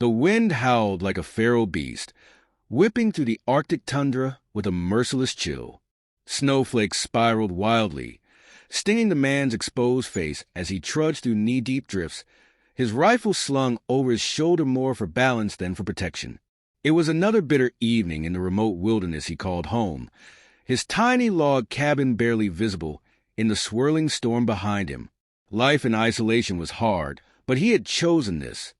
The wind howled like a feral beast, whipping through the Arctic tundra with a merciless chill. Snowflakes spiraled wildly, stinging the man's exposed face as he trudged through knee-deep drifts, his rifle slung over his shoulder more for balance than for protection. It was another bitter evening in the remote wilderness he called home, his tiny log cabin barely visible in the swirling storm behind him. Life in isolation was hard, but he had chosen this.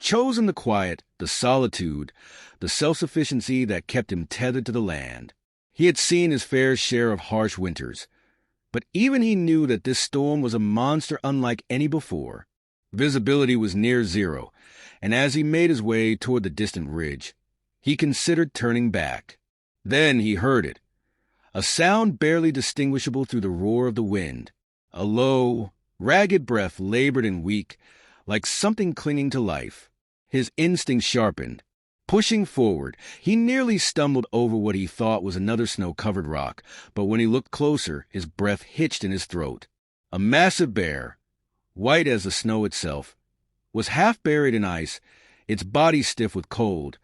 Chosen the quiet, the solitude, the self-sufficiency that kept him tethered to the land. He had seen his fair share of harsh winters, but even he knew that this storm was a monster unlike any before. Visibility was near zero, and as he made his way toward the distant ridge, he considered turning back. Then he heard it, a sound barely distinguishable through the roar of the wind. A low, ragged breath labored and weak, like something clinging to life. His instincts sharpened. Pushing forward, he nearly stumbled over what he thought was another snow-covered rock, but when he looked closer, his breath hitched in his throat. A massive bear, white as the snow itself, was half buried in ice, its body stiff with cold,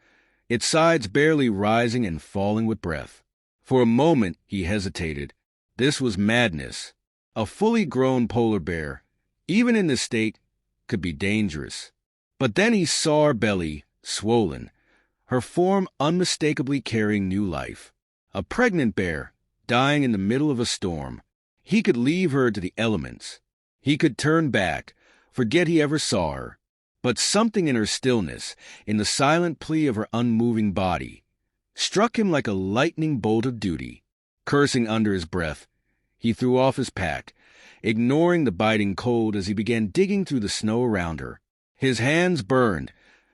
its sides barely rising and falling with breath. For a moment he hesitated. This was madness. A fully grown polar bear, even in this state, could be dangerous. But then he saw her belly, swollen, her form unmistakably carrying new life. A pregnant bear, dying in the middle of a storm. He could leave her to the elements. He could turn back, forget he ever saw her. But something in her stillness, in the silent plea of her unmoving body, struck him like a lightning bolt of duty. Cursing under his breath, he threw off his pack, ignoring the biting cold as he began digging through the snow around her. His hands burned,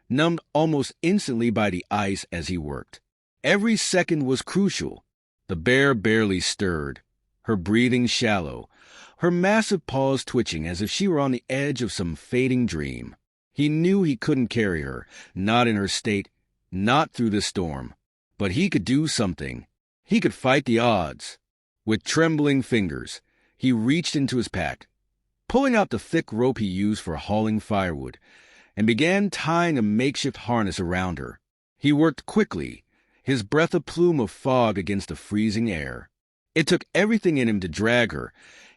numbed almost instantly by the ice as he worked. Every second was crucial. The bear barely stirred, her breathing shallow, her massive paws twitching as if she were on the edge of some fading dream. He knew he couldn't carry her, not in her state, not through the storm. But he could do something. He could fight the odds. With trembling fingers, he reached into his pack, pulling out the thick rope he used for hauling firewood, and began tying a makeshift harness around her. He worked quickly, his breath a plume of fog against the freezing air. It took everything in him to drag her,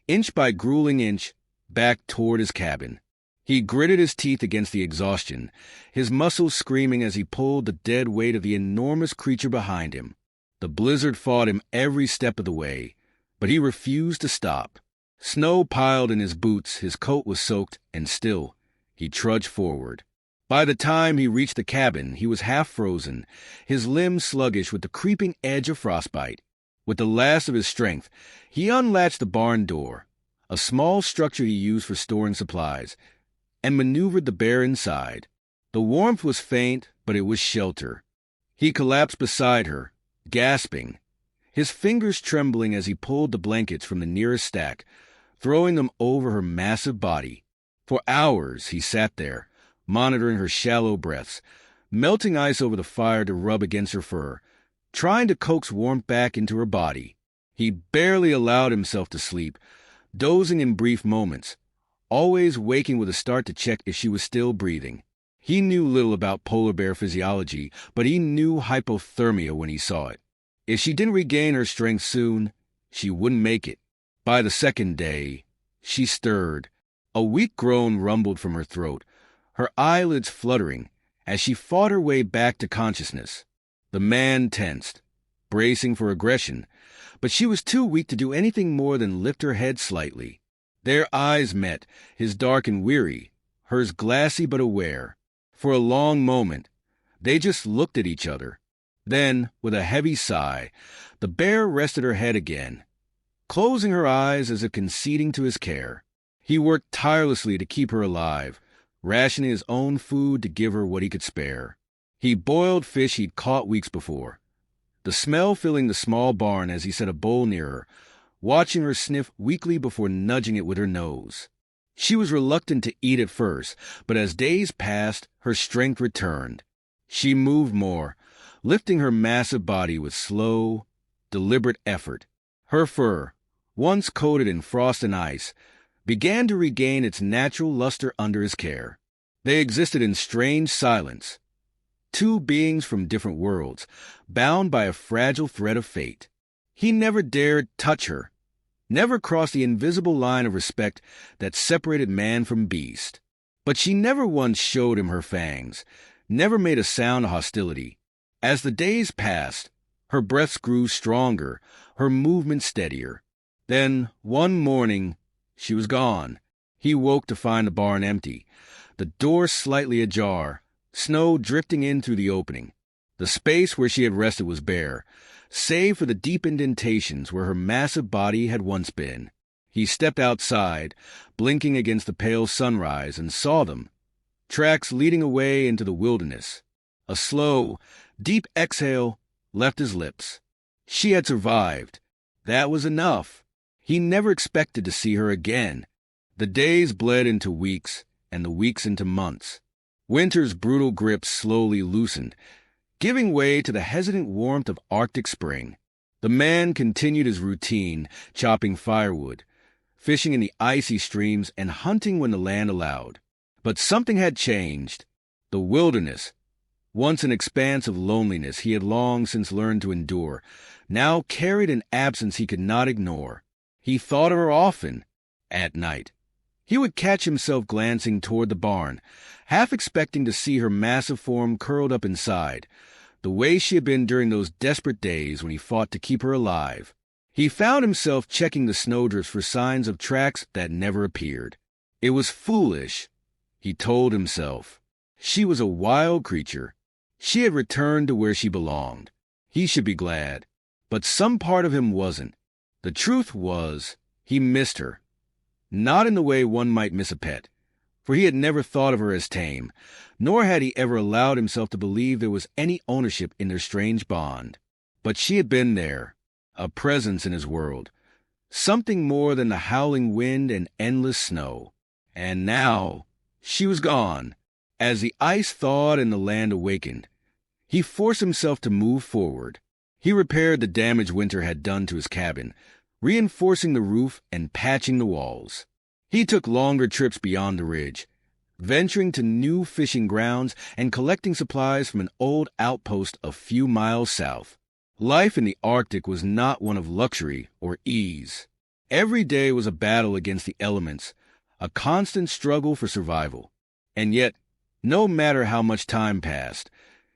inch by grueling inch, back toward his cabin. He gritted his teeth against the exhaustion, his muscles screaming as he pulled the dead weight of the enormous creature behind him. The blizzard fought him every step of the way, but he refused to stop. Snow piled in his boots, his coat was soaked, and still, he trudged forward. By the time he reached the cabin, he was half frozen, his limbs sluggish with the creeping edge of frostbite. With the last of his strength, he unlatched the barn door, a small structure he used for storing supplies, and maneuvered the bear inside. The warmth was faint, but it was shelter. He collapsed beside her, gasping, his fingers trembling as he pulled the blankets from the nearest stack, throwing them over her massive body. For hours he sat there, monitoring her shallow breaths, melting ice over the fire to rub against her fur, trying to coax warmth back into her body. He barely allowed himself to sleep, dozing in brief moments, always waking with a start to check if she was still breathing. He knew little about polar bear physiology, but he knew hypothermia when he saw it. If she didn't regain her strength soon, she wouldn't make it. By the second day, she stirred. A weak groan rumbled from her throat, her eyelids fluttering as she fought her way back to consciousness. The man tensed, bracing for aggression, but she was too weak to do anything more than lift her head slightly. Their eyes met, his dark and weary, hers glassy but aware. For a long moment, they just looked at each other. Then, with a heavy sigh, the bear rested her head again, closing her eyes as if conceding to his care. He worked tirelessly to keep her alive, rationing his own food to give her what he could spare. He boiled fish he'd caught weeks before, the smell filling the small barn as he set a bowl near her, watching her sniff weakly before nudging it with her nose. She was reluctant to eat at first, but as days passed, her strength returned. She moved more, lifting her massive body with slow, deliberate effort. Her fur, once coated in frost and ice, began to regain its natural luster under his care. They existed in strange silence, two beings from different worlds, bound by a fragile thread of fate. He never dared touch her, never crossed the invisible line of respect that separated man from beast. But she never once showed him her fangs, never made a sound of hostility. As the days passed, her breaths grew stronger, her movements steadier. Then, one morning, she was gone. He woke to find the barn empty, the door slightly ajar, snow drifting in through the opening. The space where she had rested was bare, save for the deep indentations where her massive body had once been. He stepped outside, blinking against the pale sunrise, and saw them, tracks leading away into the wilderness. A slow, deep exhale left his lips. She had survived. That was enough. He never expected to see her again. The days bled into weeks, and the weeks into months. Winter's brutal grip slowly loosened, giving way to the hesitant warmth of Arctic spring. The man continued his routine, chopping firewood, fishing in the icy streams, and hunting when the land allowed. But something had changed. The wilderness, once an expanse of loneliness he had long since learned to endure, now carried an absence he could not ignore. He thought of her often, at night. He would catch himself glancing toward the barn, half expecting to see her massive form curled up inside, the way she had been during those desperate days when he fought to keep her alive. He found himself checking the snowdrifts for signs of tracks that never appeared. It was foolish, he told himself. She was a wild creature. She had returned to where she belonged. He should be glad. But some part of him wasn't. The truth was, he missed her. Not in the way one might miss a pet, for he had never thought of her as tame, nor had he ever allowed himself to believe there was any ownership in their strange bond. But she had been there, a presence in his world, something more than the howling wind and endless snow. And now, she was gone. As the ice thawed and the land awakened, he forced himself to move forward. He repaired the damage winter had done to his cabin, reinforcing the roof and patching the walls. He took longer trips beyond the ridge, venturing to new fishing grounds and collecting supplies from an old outpost a few miles south. Life in the Arctic was not one of luxury or ease. Every day was a battle against the elements, a constant struggle for survival. And yet, no matter how much time passed,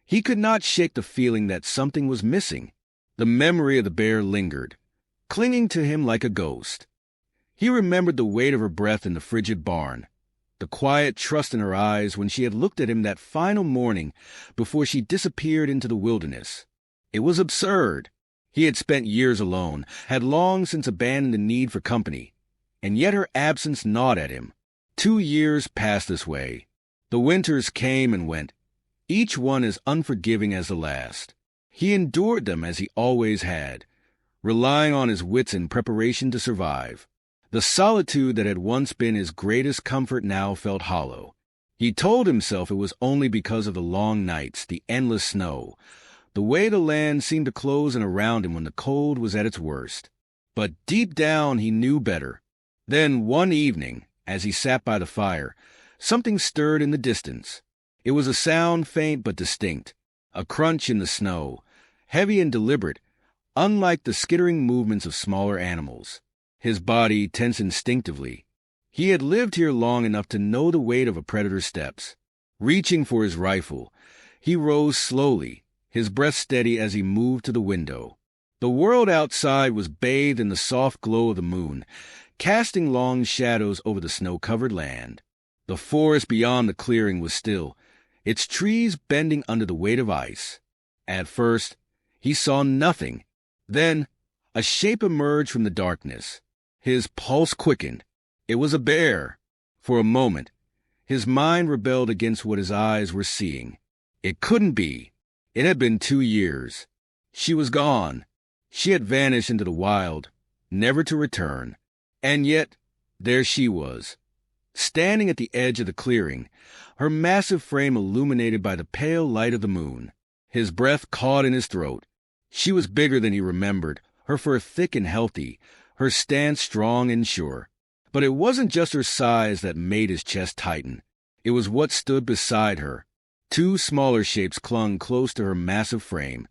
he could not shake the feeling that something was missing. The memory of the bear lingered, clinging to him like a ghost. He remembered the weight of her breath in the frigid barn, the quiet trust in her eyes when she had looked at him that final morning before she disappeared into the wilderness. It was absurd. He had spent years alone, had long since abandoned the need for company, and yet her absence gnawed at him. 2 years passed this way. The winters came and went, each one as unforgiving as the last. He endured them as he always had, relying on his wits in preparation to survive. The solitude that had once been his greatest comfort now felt hollow. He told himself it was only because of the long nights, the endless snow, the way the land seemed to close in around him when the cold was at its worst. But deep down he knew better. Then one evening, as he sat by the fire, something stirred in the distance. It was a sound faint but distinct, a crunch in the snow, heavy and deliberate, unlike the skittering movements of smaller animals. His body tensed instinctively. He had lived here long enough to know the weight of a predator's steps. Reaching for his rifle, he rose slowly, his breath steady as he moved to the window. The world outside was bathed in the soft glow of the moon, casting long shadows over the snow-covered land. The forest beyond the clearing was still, its trees bending under the weight of ice. At first, he saw nothing. Then, a shape emerged from the darkness. His pulse quickened. It was a bear. For a moment, his mind rebelled against what his eyes were seeing. It couldn't be. It had been 2 years. She was gone. She had vanished into the wild, never to return. And yet, there she was, standing at the edge of the clearing, her massive frame illuminated by the pale light of the moon. His breath caught in his throat. She was bigger than he remembered, her fur thick and healthy, her stance strong and sure. But it wasn't just her size that made his chest tighten. It was what stood beside her. Two smaller shapes clung close to her massive frame,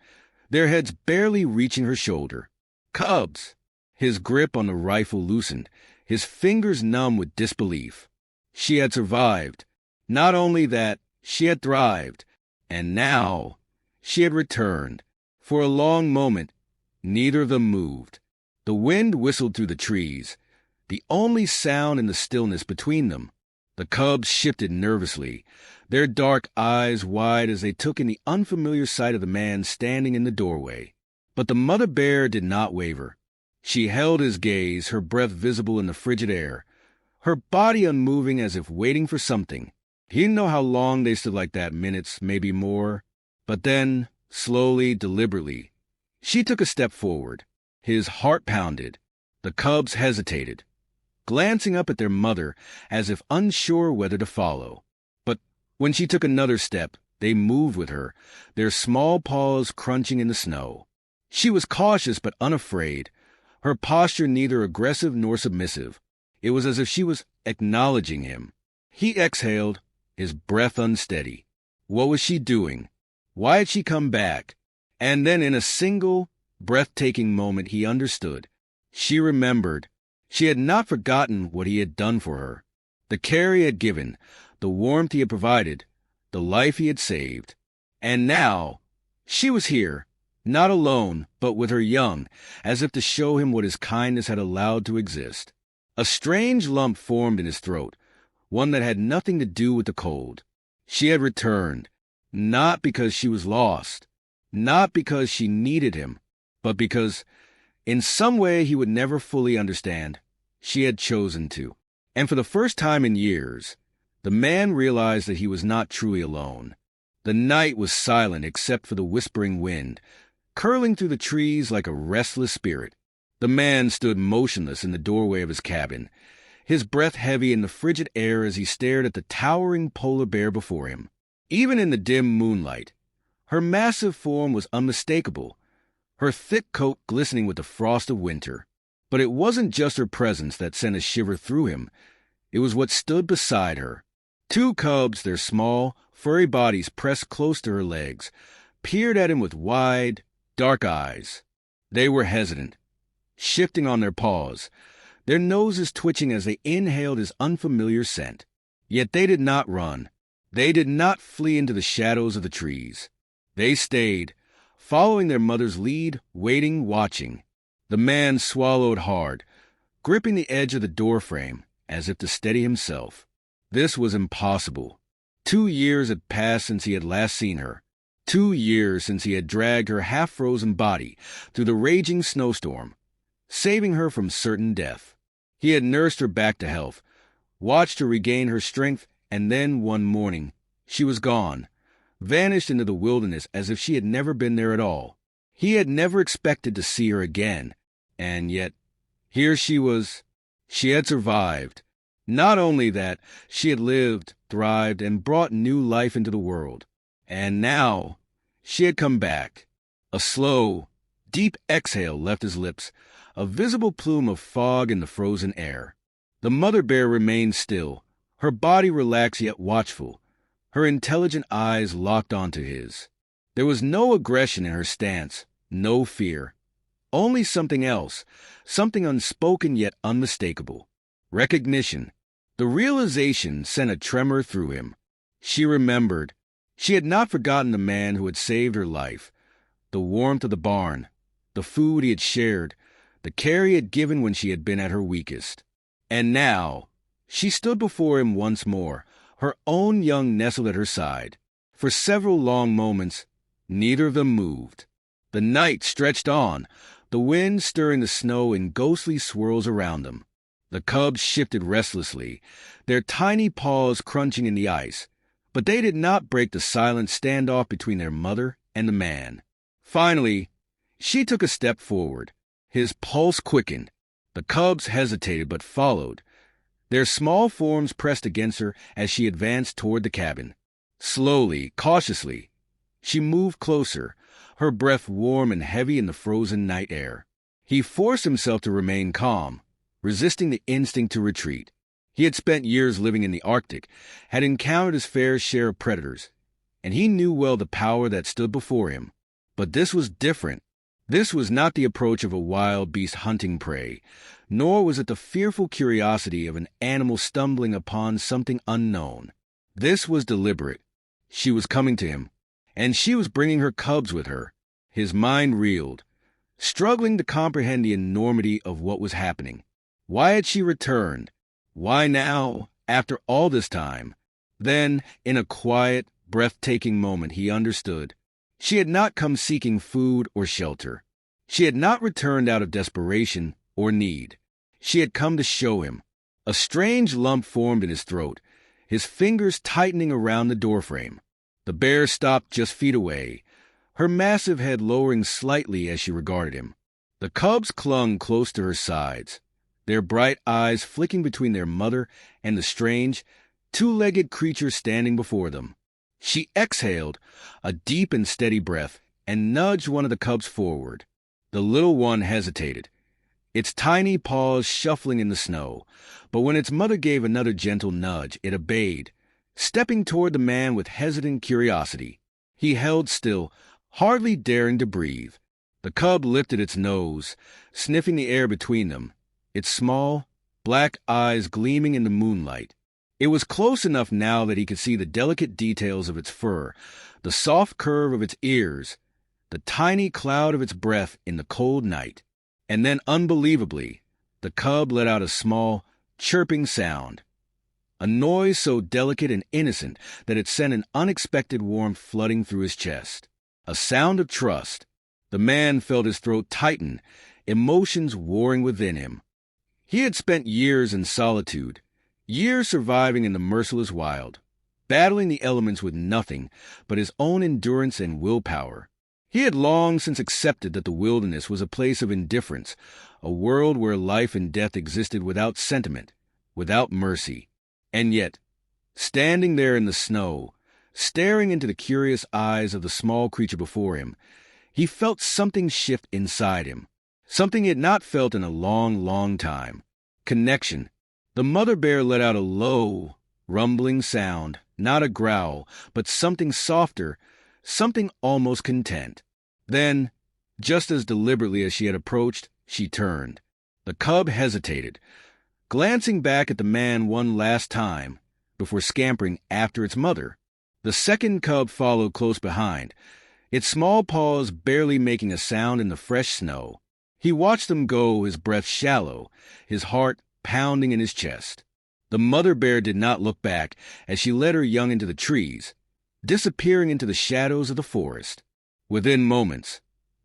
their heads barely reaching her shoulder. Cubs! His grip on the rifle loosened, his fingers numb with disbelief. She had survived. Not only that, she had thrived. And now, she had returned. For a long moment, neither of them moved. The wind whistled through the trees, the only sound in the stillness between them. The cubs shifted nervously, their dark eyes wide as they took in the unfamiliar sight of the man standing in the doorway. But the mother bear did not waver. She held his gaze, her breath visible in the frigid air, her body unmoving as if waiting for something. He didn't know how long they stood like that, minutes, maybe more. But then, slowly, deliberately, she took a step forward. His heart pounded. The cubs hesitated, glancing up at their mother as if unsure whether to follow. But when she took another step, they moved with her, their small paws crunching in the snow. She was cautious but unafraid, her posture neither aggressive nor submissive. It was as if she was acknowledging him. He exhaled, his breath unsteady. What was she doing? Why had she come back? And then in a single, breathtaking moment he understood. She remembered. She had not forgotten what he had done for her. The care he had given, the warmth he had provided, the life he had saved. And now, she was here, not alone, but with her young, as if to show him what his kindness had allowed to exist. A strange lump formed in his throat, one that had nothing to do with the cold. She had returned, not because she was lost, not because she needed him, but because, in some way he would never fully understand, she had chosen to. And for the first time in years, the man realized that he was not truly alone. The night was silent except for the whispering wind, curling through the trees like a restless spirit. The man stood motionless in the doorway of his cabin, his breath heavy in the frigid air as he stared at the towering polar bear before him. Even in the dim moonlight, her massive form was unmistakable, her thick coat glistening with the frost of winter. But it wasn't just her presence that sent a shiver through him. It was what stood beside her. Two cubs, their small, furry bodies pressed close to her legs, peered at him with wide, dark eyes. They were hesitant, shifting on their paws, their noses twitching as they inhaled his unfamiliar scent. Yet they did not run. They did not flee into the shadows of the trees. They stayed, following their mother's lead, waiting, watching. The man swallowed hard, gripping the edge of the doorframe as if to steady himself. This was impossible. 2 years had passed since he had last seen her. 2 years since he had dragged her half-frozen body through the raging snowstorm, saving her from certain death. He had nursed her back to health, watched her regain her strength, and then one morning, she was gone, vanished into the wilderness as if she had never been there at all. He had never expected to see her again, and yet, here she was. She had survived. Not only that, she had lived, thrived, and brought new life into the world. And now, she had come back. A slow, deep exhale left his lips, a visible plume of fog in the frozen air. The mother bear remained still, her body relaxed yet watchful, her intelligent eyes locked onto his. There was no aggression in her stance, no fear. Only something else, something unspoken yet unmistakable. Recognition. The realization sent a tremor through him. She remembered. She had not forgotten the man who had saved her life, the warmth of the barn, the food he had shared, the care he had given when she had been at her weakest. And now, she stood before him once more, her own young nestled at her side. For several long moments, neither of them moved. The night stretched on, the wind stirring the snow in ghostly swirls around them. The cubs shifted restlessly, their tiny paws crunching in the ice, but they did not break the silent standoff between their mother and the man. Finally, she took a step forward. His pulse quickened. The cubs hesitated but followed. Their small forms pressed against her as she advanced toward the cabin. Slowly, cautiously, she moved closer, her breath warm and heavy in the frozen night air. He forced himself to remain calm, resisting the instinct to retreat. He had spent years living in the Arctic, had encountered his fair share of predators, and he knew well the power that stood before him. But this was different. This was not the approach of a wild beast hunting prey, nor was it the fearful curiosity of an animal stumbling upon something unknown. This was deliberate. She was coming to him, and she was bringing her cubs with her. His mind reeled, struggling to comprehend the enormity of what was happening. Why had she returned? Why now, after all this time? Then, in a quiet, breathtaking moment, he understood. She had not come seeking food or shelter. She had not returned out of desperation or need. She had come to show him. A strange lump formed in his throat, his fingers tightening around the doorframe. The bear stopped just feet away, her massive head lowering slightly as she regarded him. The cubs clung close to her sides, their bright eyes flicking between their mother and the strange, two-legged creature standing before them. She exhaled a deep and steady breath and nudged one of the cubs forward. The little one hesitated, its tiny paws shuffling in the snow, but when its mother gave another gentle nudge, it obeyed, stepping toward the man with hesitant curiosity. He held still, hardly daring to breathe. The cub lifted its nose, sniffing the air between them, its small, black eyes gleaming in the moonlight. It was close enough now that he could see the delicate details of its fur, the soft curve of its ears, the tiny cloud of its breath in the cold night. And then, unbelievably, the cub let out a small, chirping sound, a noise so delicate and innocent that it sent an unexpected warmth flooding through his chest. A sound of trust. The man felt his throat tighten, emotions warring within him. He had spent years in solitude, years surviving in the merciless wild, battling the elements with nothing but his own endurance and willpower. He had long since accepted that the wilderness was a place of indifference, a world where life and death existed without sentiment, without mercy. And yet, standing there in the snow, staring into the curious eyes of the small creature before him, he felt something shift inside him, something he had not felt in a long, long time. Connection. The mother bear let out a low, rumbling sound, not a growl, but something softer, something almost content. Then, just as deliberately as she had approached, she turned. The cub hesitated, glancing back at the man one last time before scampering after its mother. The second cub followed close behind, its small paws barely making a sound in the fresh snow. He watched them go, his breath shallow, his heart pounding in his chest. The mother bear did not look back as she led her young into the trees, disappearing into the shadows of the forest. Within moments,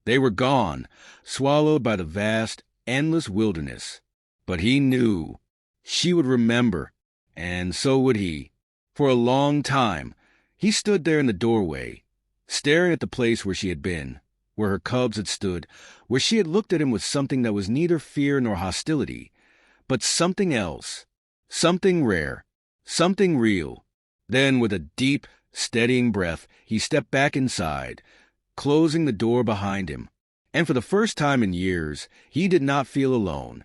they were gone, swallowed by the vast, endless wilderness. But he knew. She would remember, and so would he. For a long time, he stood there in the doorway, staring at the place where she had been, where her cubs had stood, where she had looked at him with something that was neither fear nor hostility, but something else, something rare, something real. Then, with a deep, steadying breath, he stepped back inside, closing the door behind him. And for the first time in years, he did not feel alone.